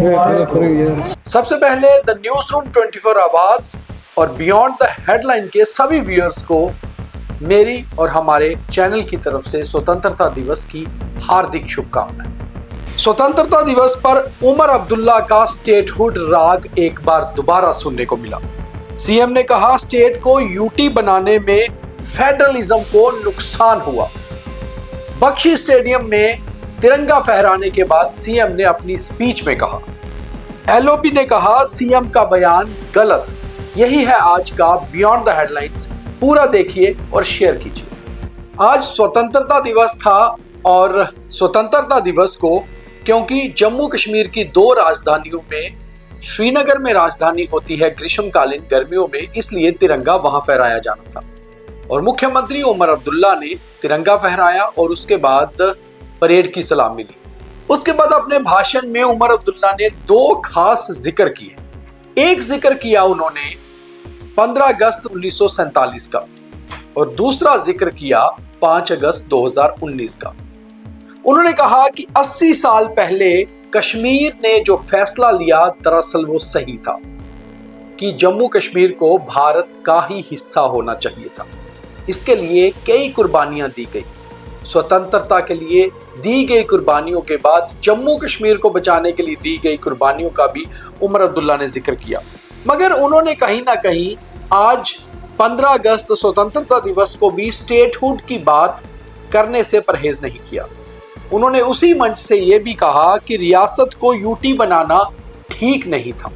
सबसे पहले the news room 24 आवाज और बियॉन्ड द हेडलाइन के सभी व्यूअर्स को मेरी और हमारे चैनल की तरफ से स्वतंत्रता दिवस की हार्दिक शुभकामनाएं। स्वतंत्रता दिवस पर उमर अब्दुल्ला का स्टेटहुड राग एक बार दोबारा सुनने को मिला। सीएम ने कहा स्टेट को यूटी बनाने में फेडरलिज्म को नुकसान हुआ। बख्शी स्टेडियम में तिरंगा फहराने के बाद सीएम ने अपनी स्पीच में कहा, एलओपी ने कहा सीएम का बयान गलत। यही है आज का बियॉन्ड द हेडलाइंस। पूरा देखिए और शेयर कीजिए। आज स्वतंत्रता दिवस था और स्वतंत्रता दिवस को क्योंकि जम्मू कश्मीर की दो राजधानियों में श्रीनगर में राजधानी होती है ग्रीष्मकालीन गर्मियों में, इसलिए तिरंगा वहां फहराया जाना था और मुख्यमंत्री उमर अब्दुल्ला ने तिरंगा फहराया और उसके बाद परेड की सलामी ली। उसके बाद अपने भाषण में उमर अब्दुल्ला ने दो खास जिक्र किए। एक जिक्र किया उन्होंने 15 अगस्त 1947 का और दूसरा जिक्र किया 5 अगस्त 2019 का। उन्होंने कहा कि 80 साल पहले कश्मीर ने जो फैसला लिया दरअसल वो सही था कि जम्मू कश्मीर को भारत का ही हिस्सा होना चाहिए था। इसके लिए कई कुर्बानियां दी गई। स्वतंत्रता के लिए दी गई कुर्बानियों के बाद जम्मू कश्मीर को बचाने के लिए दी गई कुर्बानियों का भी उमर अब्दुल्ला ने जिक्र किया। मगर उन्होंने कहीं ना कहीं आज 15 अगस्त स्वतंत्रता दिवस को भी स्टेटहुड की बात करने से परहेज नहीं किया। उन्होंने उसी मंच से यह भी कहा कि रियासत को यूटी बनाना ठीक नहीं था,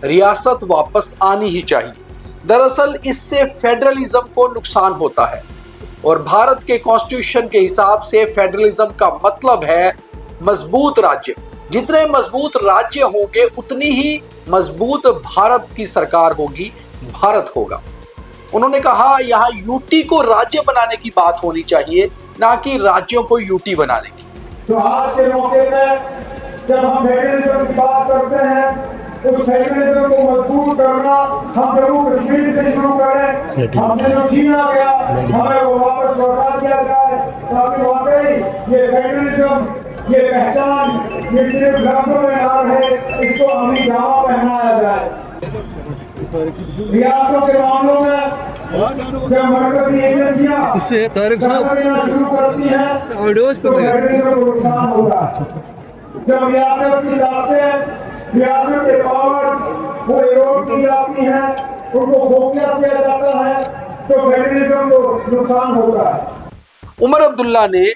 रियासत वापस आनी ही चाहिए। दरअसल इससे फेडरलिज्म को नुकसान होता है और भारत के कॉन्स्टिट्यूशन के हिसाब से फेडरलिज्म का मतलब है मजबूत राज्य। जितने मजबूत राज्य होंगे उतनी ही मजबूत भारत की सरकार होगी, भारत होगा। उन्होंने कहा यहाँ यूटी को राज्य बनाने की बात होनी चाहिए, ना कि राज्यों को यूटी बनाने की। तो आज के मौके पे जब हम फेडरलिज्म की बात करते हैं, उस फेडरलिज्म को मजबूत करना हम जम्मू कश्मीर से शुरू करें। हमसे जो छीना गया हमें वो वापस लौटा दिया जाए, ताकि वाकई ये फेडरलिज्म, ये पहचान, ये सिर्फ लफ्जों में ना रहे, इसको अमली जामा पहनाया जाए। रियासतों के मामलों में जब मरकजी एजेंसियां शुरू करती हैं तो फेडरलिज्म को नुकसान होता है। जब रियासत की ताकतें, रियासत के पावर्स वो इरोड की जाती हैं, उनको गोपनीय किया जाता है, तो फेडरलिज्म को नुकसान होता है। उमर अब्दुल्ला ने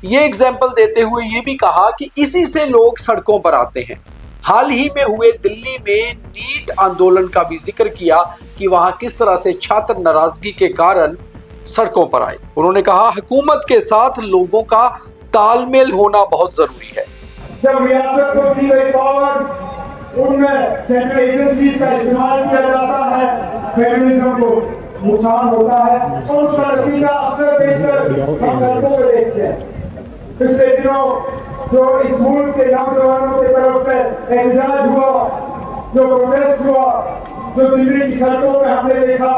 ये एग्जाम्पल देते हुए ये भी कहा कि इसी से लोग सड़कों पर आते हैं। हाल ही में हुए दिल्ली में नीट आंदोलन का भी जिक्र किया कि वहां किस तरह से छात्र नाराजगी के कारण सड़कों पर आए। उन्होंने कहा हुकूमत के साथ लोगों का तालमेल होना बहुत जरूरी है। जब रियासत को दी गई पावर्स, उनमें सेंट्रल एजेंसीज का इस्तेमाल किया जाता है, फेडरलिज्म को नुकसान होता है और उसका नतीजा अक्सर बेहतर हम सड़कों पर देखते हैं। पिछले दिनों जो इस मुल्क के नौजवानों की तरफ से एहतजाज हुआ, जो प्रोटेस्ट हुआ, जो दिल्ली की सड़कों पे हमने देखा,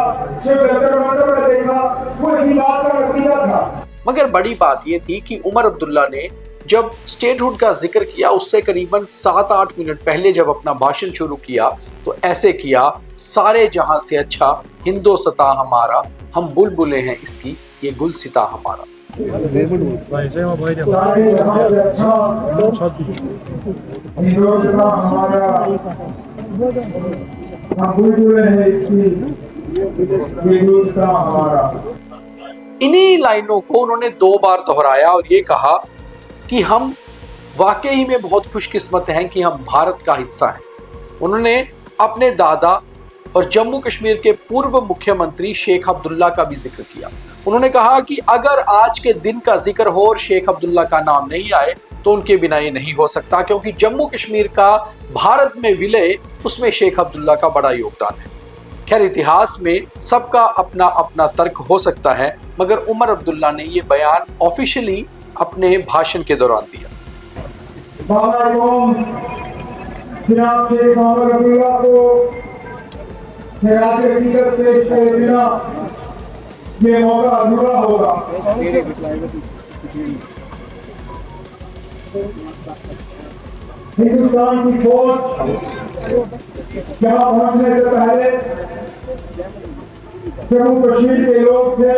जो जंतर मंतर में देखा, वो इसी बात का नतीजा था। मगर बड़ी बात यह थी कि उमर अब्दुल्ला ने जब स्टेटहुड का जिक्र किया उससे करीबन 7-8 मिनट पहले जब अपना भाषण शुरू किया तो ऐसे किया, सारे जहां से अच्छा हिंदोस्तां हमारा, हम बुलबुलें हैं इसकी, ये गुलसिता हमारा। सारे जहां से अच्छा हिंदोस्तां हमारा, हम बुलबुलें हैं इसकी, ये गुलसिता हमारा। इन्हीं लाइनों को उन्होंने 2 बार दोहराया और ये कहा कि हम वाकई में बहुत खुशकिस्मत हैं कि हम भारत का हिस्सा हैं। उन्होंने अपने दादा और जम्मू कश्मीर के पूर्व मुख्यमंत्री शेख अब्दुल्ला का भी जिक्र किया। उन्होंने कहा कि अगर आज के दिन का जिक्र हो और शेख अब्दुल्ला का नाम नहीं आए तो उनके बिना ये नहीं हो सकता, क्योंकि जम्मू कश्मीर का भारत में विलय, उसमें शेख अब्दुल्ला का बड़ा योगदान है। खैर इतिहास में सबका अपना अपना तर्क हो सकता है, मगर उमर अब्दुल्ला ने ये बयान ऑफिशियली अपने भाषण के दौरान दिया। जनाब शेख उमर अब्दुल्ला को खिराज हकीकत पेश करे बिना ये मौका अधूरा होगा। हिंदुस्तान की फौज यहाँ पहुंचने से पहले जम्मू कश्मीर के लोग थे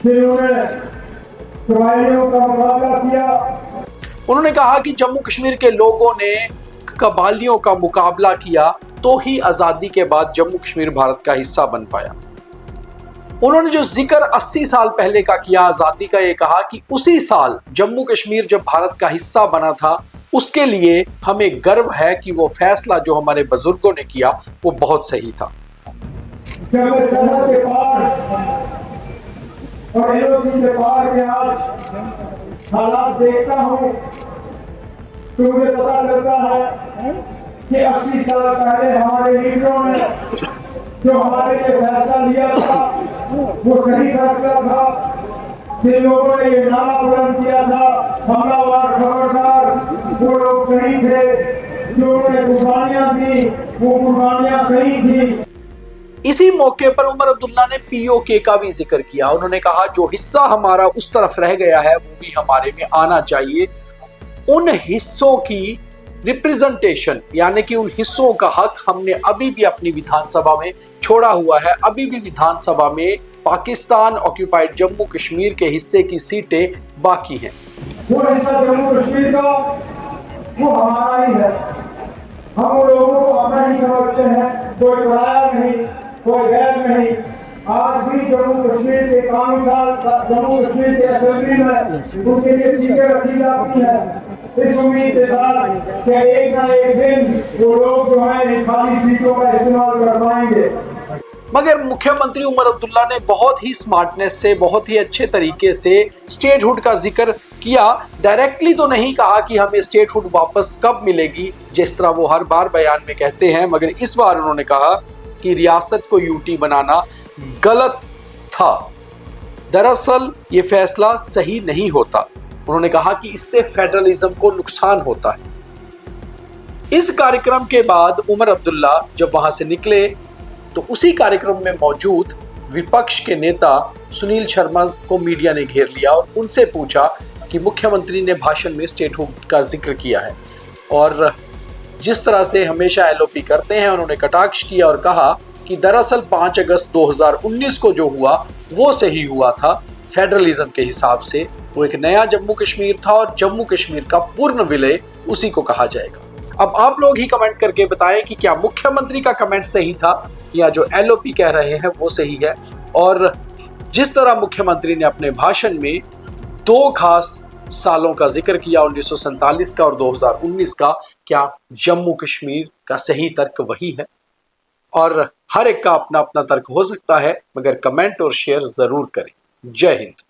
जिन्होंने कबायलियों का मुकाबला किया। उन्होंने कहा कि जम्मू कश्मीर के लोगों ने कबालियों का मुकाबला किया तो ही आजादी के बाद जम्मू कश्मीर भारत का हिस्सा बन पाया। उन्होंने जो जिक्र 80 साल पहले का किया आजादी का, ये कहा कि उसी साल जम्मू कश्मीर जब भारत का हिस्सा बना था, उसके लिए हमें गर्व है कि वो फैसला जो हमारे बुजुर्गों ने किया वो बहुत सही था। जब मैं सरहद के पार और एलओसी के पार के आज हालात देखता हूं तो मुझे पता चलता है कि 80 साल पहले हमारे लीडरों ने जो हमारे लिए फैसला लिया था वो सही फैसला था। जिन लोगों ने ये नारा बुलंद किया था हमलावर खबरदार, वो लोग सही थे। जो उन्होंने कुर्बानियां दी वो कुर्बानियां सही थी। इसी मौके पर उमर अब्दुल्ला ने पीओके का भी जिक्र किया। उन्होंने कहा जो हिस्सा हमारा उस तरफ रह गया है वो भी हमारे में आना चाहिए। उन हिस्सों की रिप्रेजेंटेशन यानी कि उन हिस्सों का हक हमने अभी भी अपनी विधानसभा में छोड़ा हुआ है। अभी भी विधानसभा में पाकिस्तान ऑक्यूपाइड जम्मू कश्मीर के हिस्से की सीटें बाकी हैं। वो हिस्सा जम्मू कश्मीर का वो हमारा ही है। हम उन लोगों को अपना ही समझते हैं, कोई पराया नहीं, कोई गैर नहीं। आज भी जम्मू कश्मीर के कानून जम्मू कश्मीर के असेंबली में उनके लिए सीटें रखी जाती है इस उम्मीद के साथ कि एक ना एक दिन वो लोग जो है इन खाली सीटों का इस्तेमाल कर पाएंगे। मगर मुख्यमंत्री उमर अब्दुल्ला ने बहुत ही स्मार्टनेस से, बहुत ही अच्छे तरीके से स्टेटहुड का जिक्र किया। डायरेक्टली तो नहीं कहा कि हमें स्टेटहुड वापस कब मिलेगी, जिस तरह वो हर बार बयान में कहते हैं, मगर इस बार उन्होंने कहा कि रियासत को यूटी बनाना गलत था। दरअसल ये फैसला सही नहीं होता। उन्होंने कहा कि इससे फेडरलिज्म को नुकसान होता है। इस कार्यक्रम के बाद उमर अब्दुल्ला जब वहां से निकले तो उसी कार्यक्रम में मौजूद विपक्ष के नेता सुनील शर्मा को मीडिया ने घेर लिया और उनसे पूछा कि मुख्यमंत्री ने भाषण में स्टेटहुड का जिक्र किया है और जिस तरह से हमेशा एलओपी करते हैं, उन्होंने कटाक्ष किया और कहा कि दरअसल 5 अगस्त 2019 को जो हुआ वो सही हुआ था। फेडरलिज्म के हिसाब से वो एक नया जम्मू कश्मीर था और जम्मू कश्मीर का पूर्ण विलय उसी को कहा जाएगा। अब आप लोग ही कमेंट करके बताएं कि क्या मुख्यमंत्री का कमेंट सही था या जो एलओपी कह रहे हैं वो सही है। और जिस तरह मुख्यमंत्री ने अपने भाषण में 2 खास सालों का जिक्र किया, 1947 का और 2019 का, क्या जम्मू कश्मीर का सही तर्क वही है? और हर एक का अपना अपना तर्क हो सकता है, मगर कमेंट और शेयर जरूर करें। जय हिंद।